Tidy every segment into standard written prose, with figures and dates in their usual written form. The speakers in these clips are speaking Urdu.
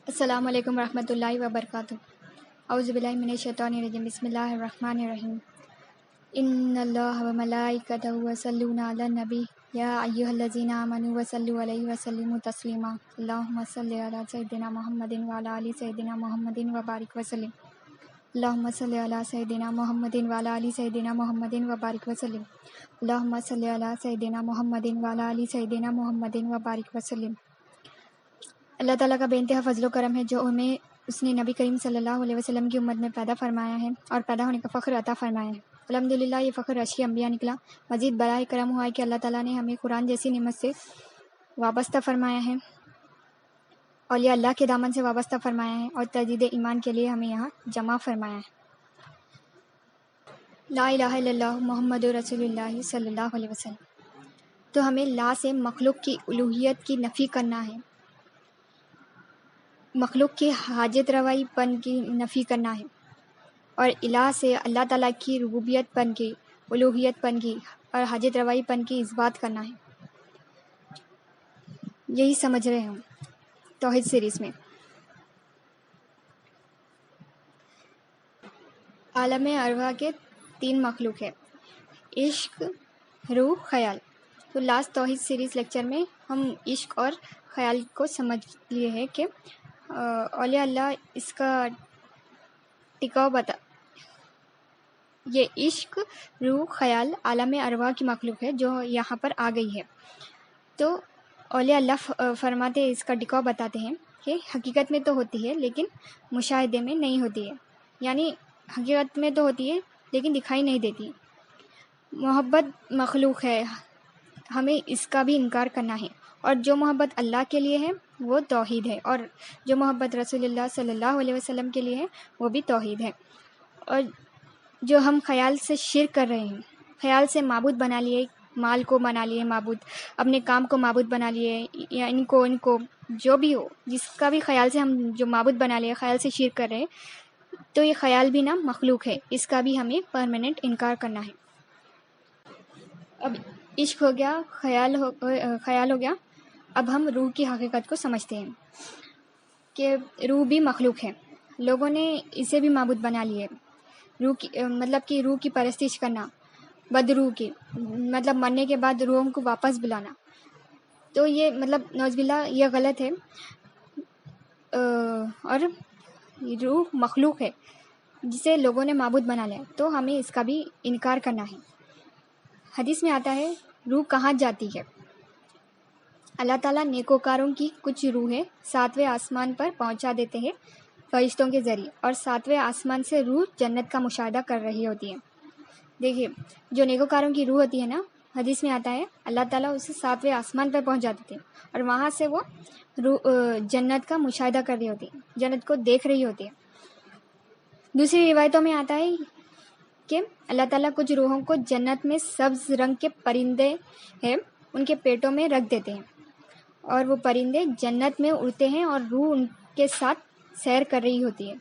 السلام علیکم ورحمۃ اللہ وبرکاتہ۔ اعوذ باللہ من الشیطان الرجیم، بسم اللہ الرحمن الرحیم۔ ان اللہ وملائکتہ یصلون علی النبی یا ایھا الذین آمنوا صلوا علیہ وسلموا تسلیما۔ اللہم صلی علی سیدنا محمد وعلی آل سیدنا محمد وبارک وسلم۔ اللہم صلی علی سیدنا محمد وعلی آل سیدنا محمد وبارک وسلم۔ اللہم صلی علی سیدنا محمد وعلی آل سیدنا محمد وبارک وسلم۔ اللہ تعالیٰ کا بے انتہا فضل و کرم ہے جو ہمیں اس نے نبی کریم صلی اللہ علیہ وسلم کی امت میں پیدا فرمایا ہے اور پیدا ہونے کا فخر عطا فرمایا ہے۔ الحمدللہ یہ فخر اشی انبیاء نکلا۔ مزید برائے کرم ہوا ہے کہ اللہ تعالیٰ نے ہمیں قرآن جیسی نعمت سے وابستہ فرمایا ہے، اولیاء اللہ کے دامن سے وابستہ فرمایا ہے اور تجدید ایمان کے لیے ہمیں یہاں جمع فرمایا ہے۔ لا الہ الا اللہ محمد رسول اللہ صلی اللہ علیہ وسلم۔ تو ہمیں لا سے مخلوق کی الوہیت کی نفی کرنا ہے، مخلوق کی حاجت روائی پن کی نفی کرنا ہے، اور الہ سے اللہ تعالیٰ کی ربوبیت پن کی، الوہیت پن کی اور حاجت روائی پن کی اس بات کرنا ہے۔ یہی سمجھ رہے ہوں توحید سیریز میں۔ عالم ارواح کے 3 مخلوق ہے: عشق، روح، خیال۔ تو لاسٹ توحید سیریز لیکچر میں ہم عشق اور خیال کو سمجھ لیے ہیں کہ اولیاء اللہ اس کا ٹکاؤ یہ عشق، روح، خیال عالم ارواح کی مخلوق ہے جو یہاں پر آ گئی ہے۔ تو اولیاء اللہ فرماتے ہیں، اس کا ٹکاؤ بتاتے ہیں کہ حقیقت میں تو ہوتی ہے لیکن مشاہدے میں نہیں ہوتی ہے، یعنی حقیقت میں تو ہوتی ہے لیکن دکھائی نہیں دیتی۔ محبت مخلوق ہے، ہمیں اس کا بھی انکار کرنا ہے، اور جو محبت اللہ کے لیے ہے وہ توحید ہے، اور جو محبت رسول اللہ صلی اللہ علیہ وسلم کے لیے ہے وہ بھی توحید ہے۔ اور جو ہم خیال سے شرک کر رہے ہیں، خیال سے معبود بنا لیے، مال کو بنا لیے معبود، اپنے کام کو معبود بنا لیے، یا ان کو جو بھی ہو، جس کا بھی خیال سے ہم جو معبود بنا لیے، خیال سے شرک کر رہے ہیں، تو یہ خیال بھی مخلوق ہے، اس کا بھی ہمیں پرماننٹ انکار کرنا ہے۔ اب عشق ہو گیا، خیال ہو گیا، اب ہم روح کی حقیقت کو سمجھتے ہیں کہ روح بھی مخلوق ہے، لوگوں نے اسے بھی معبود بنا لیے۔ روح کی مطلب کہ روح کی پرستش کرنا، بد روح کی مطلب مرنے کے بعد روحوں کو واپس بلانا، تو یہ مطلب نعوذ باللہ یہ غلط ہے، اور روح مخلوق ہے جسے لوگوں نے معبود بنا لیا، تو ہمیں اس کا بھی انکار کرنا ہے۔ حدیث میں آتا ہے روح کہاں جاتی ہے؟ اللہ تعالیٰ نیکوکاروں کی کچھ روحیں 7ویں آسمان پر پہنچا دیتے ہیں فرشتوں کے ذریعے، اور 7ویں آسمان سے روح جنت کا مشاہدہ کر رہی ہوتی ہے۔ دیکھیے، جو نیکوکاروں کی روح ہوتی ہے حدیث میں آتا ہے اللہ تعالیٰ اسے 7ویں آسمان پر پہنچا دیتے ہیں، اور وہاں سے وہ جنت کا مشاہدہ کر رہی ہوتی ہے، جنت کو دیکھ رہی ہوتی ہے۔ دوسری روایتوں میں آتا ہے کہ اللہ تعالیٰ کچھ روحوں کو جنت میں سبز رنگ کے پرندے ہیں ان کے پیٹوں میں رکھ دیتے ہیں، اور وہ پرندے جنت میں اڑتے ہیں اور روح ان کے ساتھ سیر کر رہی ہوتی ہے۔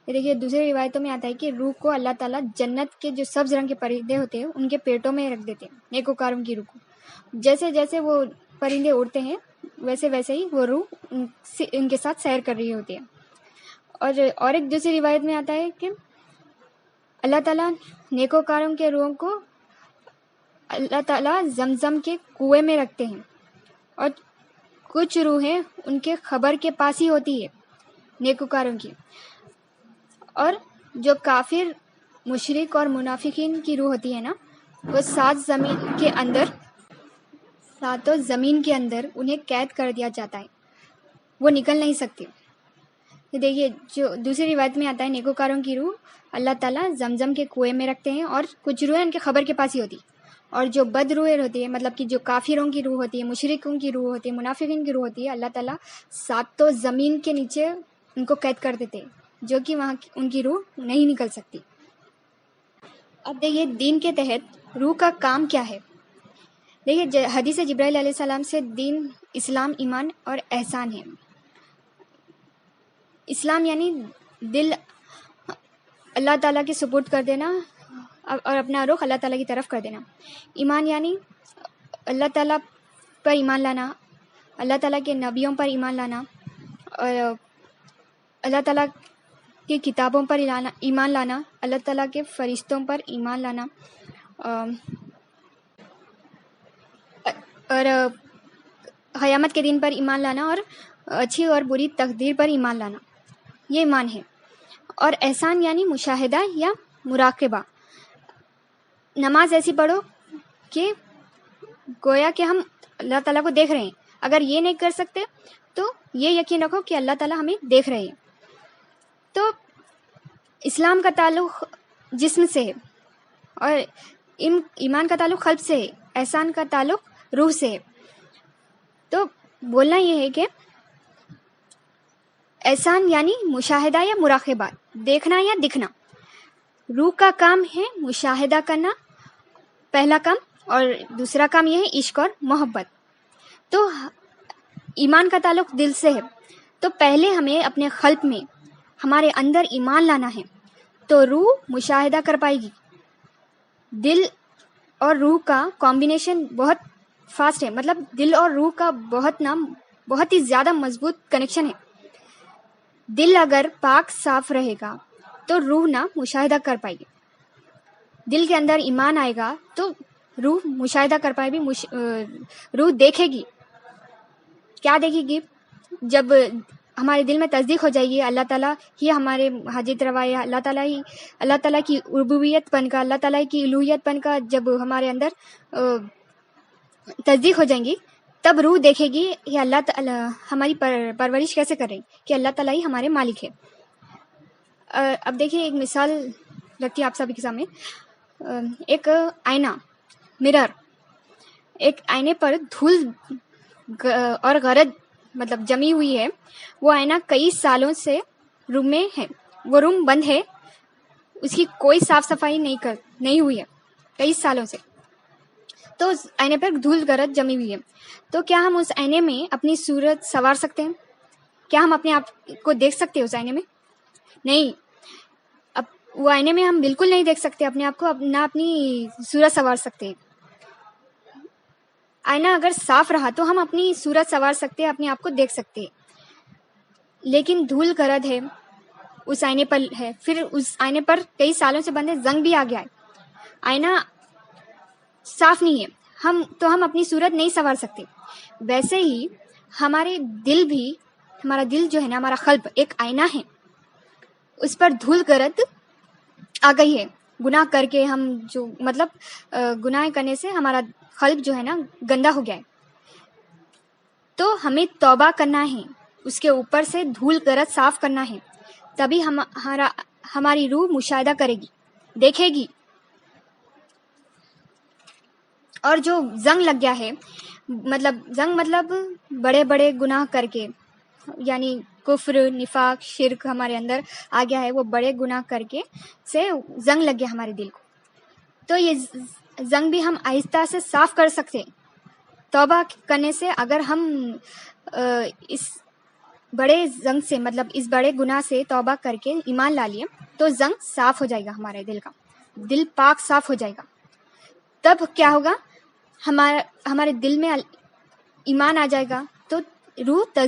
دیکھیے، دوسری روایتوں میں آتا ہے کہ روح کو اللہ تعالیٰ جنت کے جو سبز رنگ کے پرندے ہوتے ہیں ان کے پیٹوں میں رکھ دیتے ہیں، نیکوکاروں کی روح کو۔ جیسے جیسے وہ پرندے اڑتے ہیں ویسے ویسے ہی وہ روح ان کے ساتھ سیر کر رہی ہوتی ہے۔ اور ایک دوسری روایت میں آتا ہے کہ اللہ تعالیٰ نیکوکاروں کے روحوں کو اللہ تعالیٰ زمزم کے کنویں میں رکھتے ہیں، اور کچھ روحیں ان کے خبر کے پاس ہی ہوتی ہے نیکوکاروں کی، اور جو کافر، مشرک اور منافقین کی روح ہوتی ہے وہ ساتوں زمین کے اندر انہیں قید کر دیا جاتا ہے، وہ نکل نہیں سکتی۔ دیکھیے، جو دوسری روایت میں آتا ہے نیکوکاروں کی روح اللہ تعالیٰ زمزم کے کنویں میں رکھتے ہیں، اور کچھ روحیں ان کے خبر کے پاس ہی ہوتی، اور جو بد روحیں ہوتی ہے، مطلب کہ جو کافروں کی روح ہوتی ہے، مشرکوں کی روح ہوتی ہے، منافقین کی روح ہوتی ہے، اللہ تعالیٰ ساتوں زمین کے نیچے ان کو قید کر دیتے ہیں، جو کہ وہاں ان کی روح نہیں نکل سکتی۔ اب دیکھیے، دین کے تحت روح کا کام کیا ہے؟ دیکھیے، حدیث جبرائیل علیہ السلام سے دین اسلام، ایمان اور احسان ہے۔ اسلام یعنی دل اللہ تعالیٰ کے سپرد کر دینا اور اپنا رخ اللہ تعالیٰ کی طرف کر دینا۔ ایمان یعنی اللہ تعالیٰ پر ایمان لانا، اللہ تعالیٰ کے نبیوں پر ایمان لانا، اور اللہ تعالیٰ کی کتابوں پر ایمان لانا، اللہ تعالیٰ کے فرشتوں پر ایمان لانا، اور قیامت کے دن پر ایمان لانا، اور اچھی اور بری تقدیر پر ایمان لانا، یہ ایمان ہے۔ اور احسان یعنی مشاہدہ یا مراقبہ، نماز ایسی پڑھو کہ گویا کہ ہم اللہ تعالیٰ کو دیکھ رہے ہیں۔ اگر یہ نہیں کر سکتے تو یہ یقین رکھو کہ اللہ تعالیٰ ہمیں دیکھ رہے ہیں۔ تو اسلام کا تعلق جسم سے ہے، اور ایمان کا تعلق قلب سے ہے، احسان کا تعلق روح سے ہے۔ تو بولنا یہ ہے کہ احسان یعنی مشاہدہ یا مراقبہ، دیکھنا یا دکھنا۔ روح کا کام ہے مشاہدہ کرنا، پہلا کام، اور دوسرا کام یہ ہے عشق اور محبت۔ تو ایمان کا تعلق دل سے ہے، تو پہلے ہمیں اپنے قلب میں، ہمارے اندر ایمان لانا ہے، تو روح مشاہدہ کر پائے گی۔ دل اور روح کا کمبینیشن بہت فاسٹ ہے، مطلب دل اور روح کا بہت ہی زیادہ مضبوط کنیکشن ہے۔ دل اگر پاک صاف رہے گا تو روح نہ مشاہدہ کر پائے گی۔ دل کے اندر ایمان آئے گا تو روح مشاہدہ کر پائے گی، روح دیکھے گی۔ کیا دیکھے گی؟ جب ہمارے دل میں تصدیق ہو جائے گی اللہ تعالیٰ ہی ہمارے حاجت روا ہے، اللہ تعالیٰ کی ربوبیت پن کا، اللہ تعالیٰ کی الوہیت پن کا جب ہمارے اندر تصدیق ہو جائیں گی، تب روح دیکھے گی کہ اللہ تعالیٰ ہماری پرورش کیسے کر رہے ہیں، کہ اللہ تعالیٰ ہی ہمارے مالک ہے۔ اب دیکھیے ایک مثال رکھتی ہے آپ سب کے سامنے۔ ایک آئینہ، مرر، ایک آئینے پر دھول اور غرض مطلب جمی ہوئی ہے۔ وہ آئینہ کئی سالوں سے روم میں ہے، وہ روم بند ہے، اس کی کوئی صاف صفائی نہیں ہوئی ہے کئی سالوں سے، تو اس آئینے پر دھول غرض جمی ہوئی ہے۔ تو کیا ہم اس آئینے میں اپنی صورت سنوار سکتے ہیں؟ کیا ہم اپنے آپ کو دیکھ سکتے ہیں اس آئینے میں؟ نہیں، اب وہ آئینے میں ہم بالکل نہیں دیکھ سکتے اپنے آپ کو، نہ اپنی صورت سنوار سکتے۔ آئینہ اگر صاف رہا تو ہم اپنی صورت سنوار سکتے، اپنے آپ کو دیکھ سکتے، لیکن دھول غرض ہے اس آئینے پر ہے، پھر اس آئینے پر کئی سالوں سے بندے زنگ بھی آ گیا ہے، آئینہ صاف نہیں ہے، ہم اپنی صورت نہیں سنوار سکتے۔ ویسے ہی ہمارا دل جو ہے نا، ہمارا قلب ایک آئینہ ہے، اس پر دھول غرض آ گئی ہے، گناہ کر کے ہم جو گناہ کرنے سے ہمارا قلب جو ہے نا گندا ہو گیا ہے، تو ہمیں توبہ کرنا ہے، اس کے اوپر سے دھول غرض صاف کرنا ہے، تبھی ہماری روح مشاہدہ کرے گی، دیکھے گی۔ اور جو زنگ لگ گیا ہے، مطلب بڑے بڑے گناہ کر کے، یعنی کفر، نفاق، شرک ہمارے اندر آ گیا ہے، وہ بڑے گناہ کر کے سے زنگ لگ گیا ہمارے دل کو، تو یہ زنگ بھی ہم آہستہ سے صاف کر سکتے۔ توبہ کرنے سے اگر ہم اس بڑے زنگ سے، اس بڑے گناہ سے توبہ کر کے ایمان لا لیے، تو زنگ صاف ہو جائے گا، ہمارے دل کا دل پاک صاف ہو جائے گا۔ تب کیا ہوگا؟ ہمارے دل میں ایمان آ جائے گا، تو روح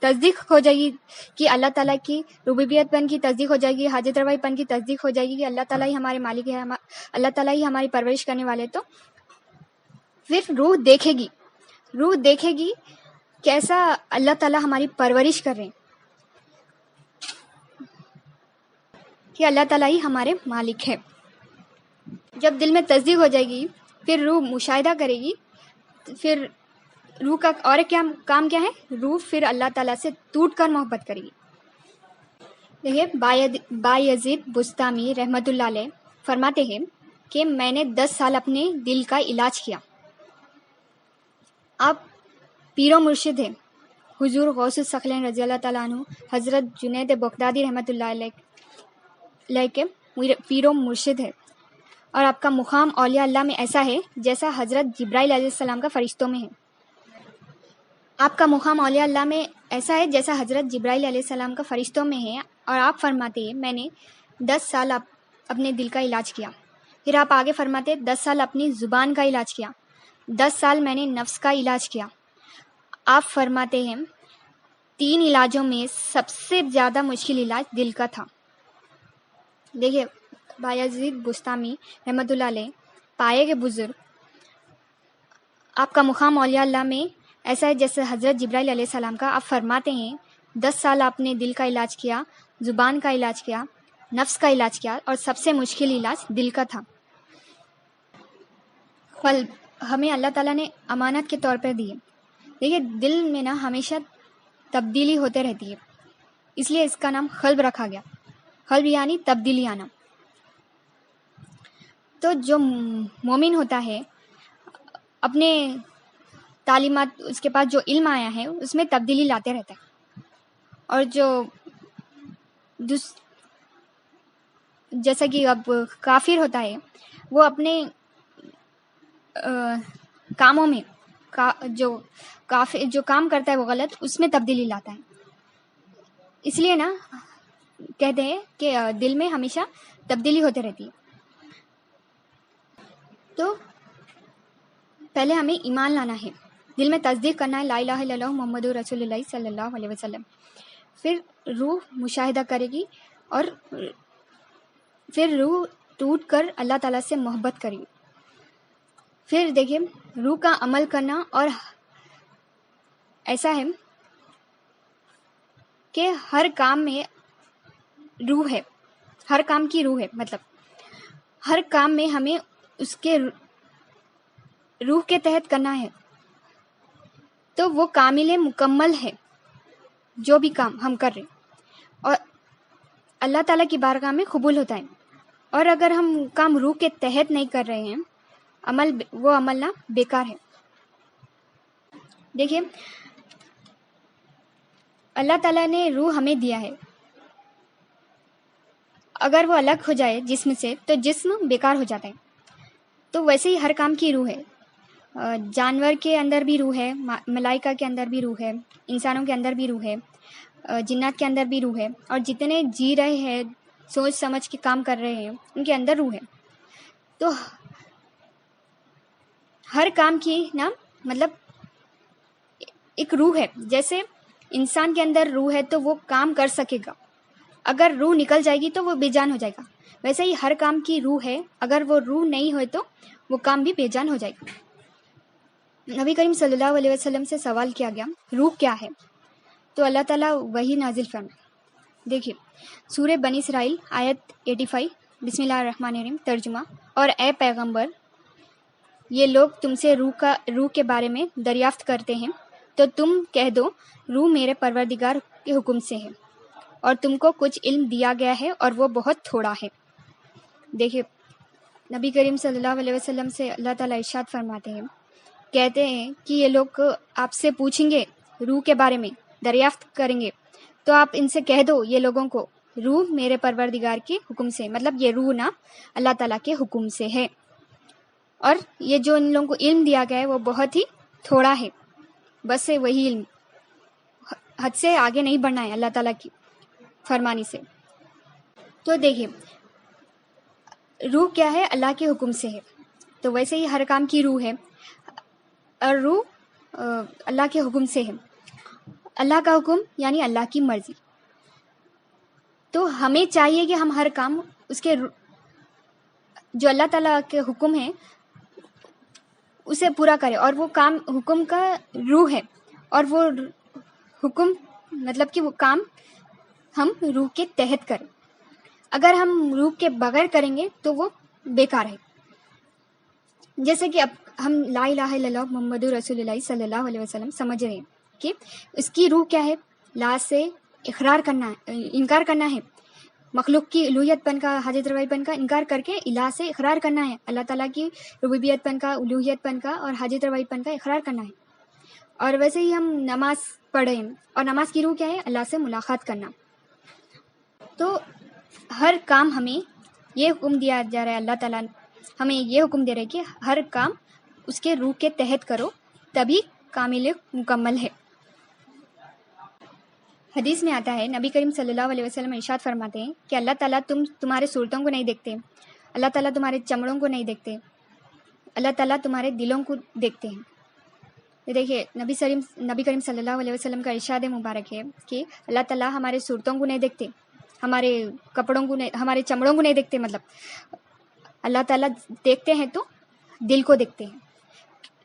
تصدیق ہو جائے گی کہ اللہ تعالیٰ کی ربوبیت پن کی تصدیق ہو جائے گی، حاجت روائی پن کی تصدیق ہو جائے گی کہ اللہ تعالیٰ ہی ہمارے مالک ہے، اللہ تعالیٰ ہی ہماری پرورش کرنے والے۔ تو پھر روح دیکھے گی کیسا اللہ تعالیٰ ہماری پرورش کر رہے ہیں، کہ اللہ تعالیٰ ہی ہمارے مالک ہے۔ جب دل میں تصدیق ہو جائے گی، پھر روح مشاہدہ کرے گی، پھر روح کا اور کام کیا ہے؟ روح پھر اللہ تعالیٰ سے ٹوٹ کر محبت کرے گی۔ دیکھیے بایزید بستامی رحمۃ اللہ علیہ فرماتے ہیں کہ میں نے 10 سال اپنے دل کا علاج کیا۔ آپ پیر و مرشد ہیں، حضور غوث الثقلین رضی اللہ تعالیٰ عنہ، حضرت جنید بغدادی رحمۃ اللہ علیہ کے پیر و مرشد ہے، اور آپ کا مقام اولیاء اللہ میں ایسا ہے جیسا حضرت جبرائیل علیہ السلام کا فرشتوں میں ہے۔ آپ کا مقام اولیاء اللہ میں ایسا ہے جیسا حضرت جبرائیل علیہ السلام کا فرشتوں میں ہے، اور آپ فرماتے ہیں میں نے 10 سال اپنے دل کا علاج کیا۔ پھر آپ آگے فرماتے 10 سال اپنی زبان کا علاج کیا، 10 سال میں نے نفس کا علاج کیا۔ آپ فرماتے ہیں 3 علاجوں میں سب سے زیادہ مشکل علاج دل کا تھا. دیکھیے بایزید بستامی رحمۃ اللہ علیہ پائے کے بزرگ، آپ کا مقام اولیاء اللہ میں ایسا ہے جیسے حضرت جبرائیل علیہ السلام کا. آپ فرماتے ہیں 10 سال آپ نے دل کا علاج کیا، زبان کا علاج کیا، نفس کا علاج کیا، اور سب سے مشکل علاج دل کا تھا. قلب ہمیں اللہ تعالیٰ نے امانت کے طور پر دی ہے. دیکھیے دل میں نا ہمیشہ تبدیلی ہوتے رہتی ہے، اس لیے اس کا نام قلب رکھا گیا. قلب یعنی تبدیلی آنا. تو جو مومن ہوتا ہے اپنے تعلیمات، اس کے پاس جو علم آیا ہے اس میں تبدیلی لاتے رہتا ہے. اور جو جیسا کہ اب کافر ہوتا ہے وہ اپنے کاموں میں جو کام کرتا ہے وہ غلط، اس میں تبدیلی لاتا ہے. اس لیے نا کہتے ہیں کہ دل میں ہمیشہ تبدیلی ہوتے رہتی ہے. تو پہلے ہمیں ایمان لانا ہے، دل میں تصدیق کرنا ہے لا الہ الا اللہ محمد رسول اللہ صلی اللہ علیہ وسلم. پھر روح مشاہدہ کرے گی اور پھر روح ٹوٹ کر اللہ تعالیٰ سے محبت کرے گی. پھر دیکھیے روح کا عمل کرنا، اور ایسا ہے کہ ہر کام میں روح ہے، ہر کام کی روح ہے. مطلب ہر کام میں ہمیں اس کے روح کے تحت کرنا ہے تو وہ کامل مکمل ہے جو بھی کام ہم کر رہے ہیں، اور اللہ تعالیٰ کی بارگاہ میں قبول ہوتا ہے. اور اگر ہم کام روح کے تحت نہیں کر رہے ہیں، وہ عمل نا بیکار ہے. دیکھیے اللہ تعالیٰ نے روح ہمیں دیا ہے، اگر وہ الگ ہو جائے جسم سے تو جسم بیکار ہو جاتا ہے. تو ویسے ہی ہر کام کی روح ہے. جانور کے اندر بھی روح ہے، ملائکہ کے اندر بھی روح ہے، انسانوں کے اندر بھی روح ہے، جنات کے اندر بھی روح ہے، اور جتنے جی رہے ہیں سوچ سمجھ کے کام کر رہے ہیں ان کے اندر روح ہے. تو ہر کام کی نا مطلب ایک روح ہے. جیسے انسان کے اندر روح ہے تو وہ کام کر سکے گا، اگر روح نکل جائے گی تو وہ بے جان ہو جائے گا. ویسے ہی ہر کام کی روح ہے، اگر وہ روح نہیں ہوئے تو وہ کام بھی بے جان ہو جائے گا. نبی کریم صلی اللہ علیہ وسلم سے سوال کیا گیا روح کیا ہے، تو اللہ تعالیٰ وہی نازل فرمائے. دیکھیے سورہ بنی اسرائیل آیت 85، بسم اللہ الرحمن الرحیم ترجمہ. اور اے پیغمبر، یہ لوگ تم سے روح کے بارے میں دریافت کرتے ہیں تو تم کہہ دو روح میرے پروردگار کے حکم سے ہے، اور تم کو کچھ علم دیا گیا ہے اور وہ بہت تھوڑا ہے. دیکھیے نبی کریم صلی اللہ علیہ وسلم سے اللہ تعالیٰ ارشاد فرماتے ہیں، کہتے ہیں کہ یہ لوگ آپ سے پوچھیں گے روح کے بارے میں، دریافت کریں گے، تو آپ ان سے کہہ دو یہ لوگوں کو روح میرے پروردگار کے حکم سے، مطلب یہ روح نا اللہ تعالیٰ کے حکم سے ہے، اور یہ جو ان لوگوں کو علم دیا گیا ہے وہ بہت ہی تھوڑا ہے. بس ہے وہی علم، حد سے آگے نہیں بڑھنا ہے اللہ تعالیٰ کی فرمانی سے. تو دیکھیے روح کیا ہے، اللہ کے حکم سے ہے. تو ویسے ہی ہر کام کی روح ہے، اور روح اللہ کے حکم سے ہے. اللہ کا حکم یعنی اللہ کی مرضی. تو ہمیں چاہیے کہ ہم ہر کام اس کے جو اللہ تعالیٰ کے حکم ہے اسے پورا کریں، اور وہ کام حکم کا روح ہے، اور وہ حکم مطلب کہ وہ کام ہم روح کے تحت کریں. اگر ہم روح کے بغیر کریں گے تو وہ بیکار ہے. جیسے کہ اب ہم لا الہ الا اللہ محمد رسول اللہ صلی اللہ علیہ وسلم سمجھ رہے ہیں کہ اس کی روح کیا ہے، لا سے اقرار کرنا ہے، انکار کرنا ہے، مخلوق کی الوہیت پن کا، حاجت روائی پن کا انکار کر کے الہ سے اقرار کرنا ہے، اللہ تعالیٰ کی ربوبیت پن کا، الوہیت پن کا اور حاجت روائی پن کا اقرار کرنا ہے. اور ویسے ہی ہم نماز پڑھیں، اور نماز کی روح کیا ہے، اللہ سے ملاقات کرنا. تو ہر کام ہمیں یہ حکم دیا جا رہا ہے، اللہ تعالیٰ ہمیں یہ حکم دے رہے کہ ہر کام اس کے روح کے تحت کرو، تبھی کامل مکمل ہے. حدیث میں آتا ہے نبی کریم صلی اللہ علیہ وسلم ارشاد فرماتے ہیں کہ اللہ تعالیٰ تمہارے صورتوں کو نہیں دیکھتے، اللہ تعالیٰ تمہارے چمڑوں کو نہیں دیکھتے، اللہ تعالیٰ تمہارے دلوں کو دیکھتے ہیں. یہ دیکھیے نبی کریم صلی اللہ علیہ وسلم کا ارشاد مبارک ہے کہ اللہ تعالیٰ ہمارے صورتوں کو نہیں دیکھتے، ہمارے کپڑوں کو نہیں، ہمارے چمڑوں کو نہیں دیکھتے، مطلب اللہ تعالیٰ دیکھتے ہیں تو دل کو دیکھتے ہیں.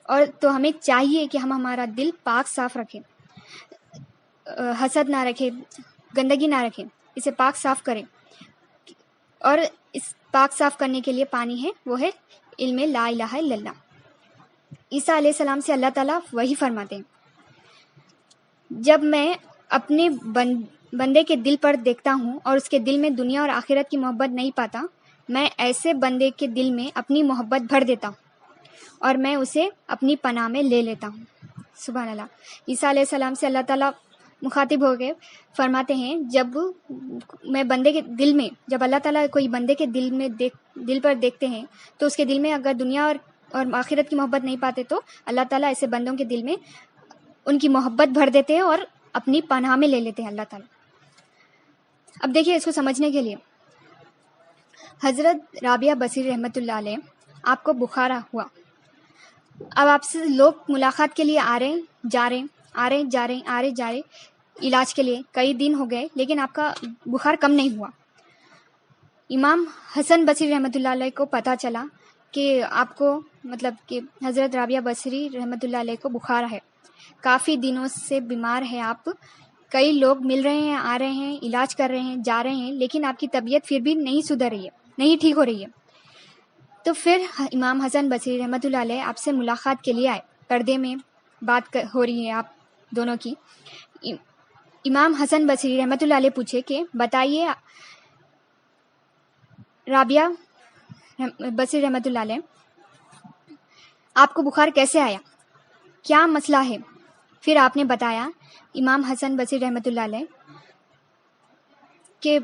اور تو ہمیں چاہیے کہ ہم ہمارا دل پاک صاف رکھیں، حسد نہ رکھیں، گندگی نہ رکھیں، اسے پاک صاف کریں. اور اس پاک صاف کرنے کے لیے پانی ہے، وہ ہے علم لا الہ الا اللہ. عیسیٰ علیہ السلام سے اللہ تعالیٰ وہی فرماتے ہیں، جب میں اپنے بندے کے دل پر دیکھتا ہوں اور اس کے دل میں دنیا اور آخرت کی محبت نہیں پاتا، میں ایسے بندے کے دل میں اپنی محبت بھر دیتا ہوں اور میں اسے اپنی پناہ میں لے لیتا ہوں. سبحان اللہ. عیسیٰ علیہ السلام سے اللہ تعالیٰ مخاطب ہو کے فرماتے ہیں، جب میں بندے کے دل میں، جب اللہ تعالیٰ کوئی بندے کے دل پر دیکھتے ہیں تو اس کے دل میں اگر دنیا اور آخرت کی محبت نہیں پاتے تو اللہ تعالیٰ ایسے بندوں کے دل میں ان کی محبت بھر دیتے ہیں اور اپنی پناہ میں لے لیتے ہیں اللہ تعالیٰ. اب دیکھیے اس کو سمجھنے کے لیے، حضرت رابعہ بصری رحمۃ اللہ علیہ، آپ کو بخار ہوا، اب آپ سے لوگ ملاقات کے لیے آ رہے ہیں جا رہے علاج کے لیے، کئی دن ہو گئے لیکن آپ کا بخار کم نہیں ہوا. امام حسن بصری رحمۃ اللہ علیہ کو پتہ چلا کہ آپ کو، مطلب کہ حضرت رابعہ بصری رحمۃ اللہ علیہ کو بخار ہے، کافی دنوں سے بیمار ہے آپ، کئی لوگ مل رہے ہیں، آ رہے ہیں، علاج کر رہے ہیں، جا رہے ہیں، لیکن آپ کی طبیعت پھر بھی نہیں سدھر رہی ہے، نہیں ٹھیک ہو رہی ہے. تو پھر امام حسن بصری رحمۃ اللہ علیہ آپ سے ملاقات کے لیے آئے، پردے میں بات ہو رہی ہے آپ دونوں کی. امام حسن بصری رحمۃ اللہ علیہ پوچھے کہ بتائیے رابعہ بصری رحمۃ اللہ علیہ، آپ کو بخار کیسے آیا، کیا مسئلہ ہے؟ پھر آپ نے بتایا، امام حسن بصری رحمۃ اللہ علیہ، کہ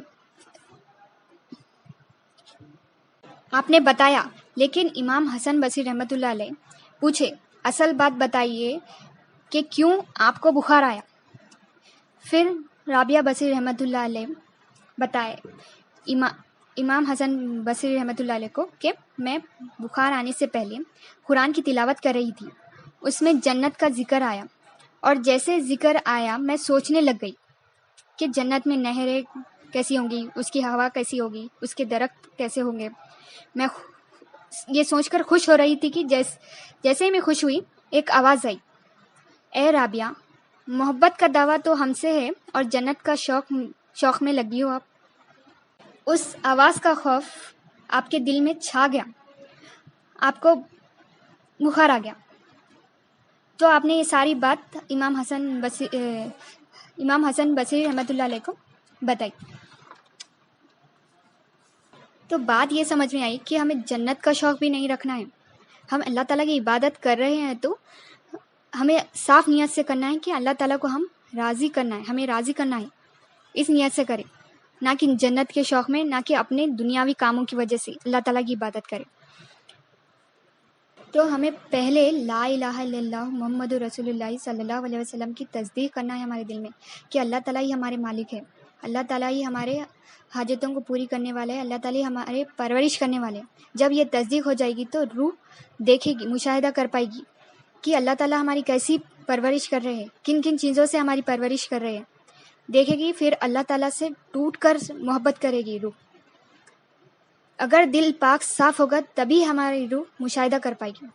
آپ نے بتایا، لیکن امام حسن بصری رحمۃ اللہ علیہ پوچھے اصل بات بتائیے کہ کیوں آپ کو بخار آیا. پھر رابعہ بصری رحمۃ اللہ علیہ بتائے امام حسن بصری رحمۃ اللہ علیہ کو کہ میں بخار آنے سے پہلے قرآن کی تلاوت کر رہی تھی، اس میں جنت کا ذکر آیا، اور جیسے ذکر آیا میں سوچنے لگ گئی کہ جنت میں نہریں کیسی ہوں گی، اس کی ہوا کیسی ہوگی، اس کے درخت کیسے ہوں گے. میں یہ سوچ کر خوش ہو رہی تھی کہ جیسے ہی میں خوش ہوئی، ایک آواز آئی، اے رابعہ، محبت کا دعویٰ تو ہم سے ہے اور جنت کا شوق میں لگی ہو آپ. اس آواز کا خوف آپ کے دل میں چھا گیا، آپ کو بخار آ گیا. تو آپ نے یہ ساری بات امام حسن بصری رحمۃ اللہ علیہ کو بتائی. تو بات یہ سمجھ میں آئی کہ ہمیں جنت کا شوق بھی نہیں رکھنا ہے. ہم اللہ تعالیٰ کی عبادت کر رہے ہیں تو ہمیں صاف نیت سے کرنا ہے کہ اللہ تعالیٰ کو ہم راضی کرنا ہے، ہمیں راضی کرنا ہے، اس نیت سے کریں، نہ کہ جنت کے شوق میں، نہ کہ اپنے دنیاوی کاموں کی وجہ سے اللہ تعالیٰ کی عبادت کریں. تو ہمیں پہلے لا الہ الا اللہ محمد رسول اللہ صلی اللہ علیہ وسلم کی تصدیق کرنا ہے ہمارے دل میں کہ اللہ تعالیٰ ہی ہمارے مالک ہے، اللہ تعالیٰ ہی ہمارے حاجتوں کو پوری کرنے والے ہیں، اللہ تعالیٰ ہی ہمارے پرورش کرنے والے ہیں. جب یہ تصدیق ہو جائے گی تو روح دیکھے گی، مشاہدہ کر پائے گی کہ اللہ تعالیٰ ہماری کیسی پرورش کر رہے ہیں، کن کن چیزوں سے ہماری پرورش کر رہے ہیں، دیکھے گی. پھر اللہ تعالیٰ سے ٹوٹ کر محبت کرے گی روح. اگر دل پاک صاف ہوگا تبھی ہماری روح مشاہدہ کر پائے گی.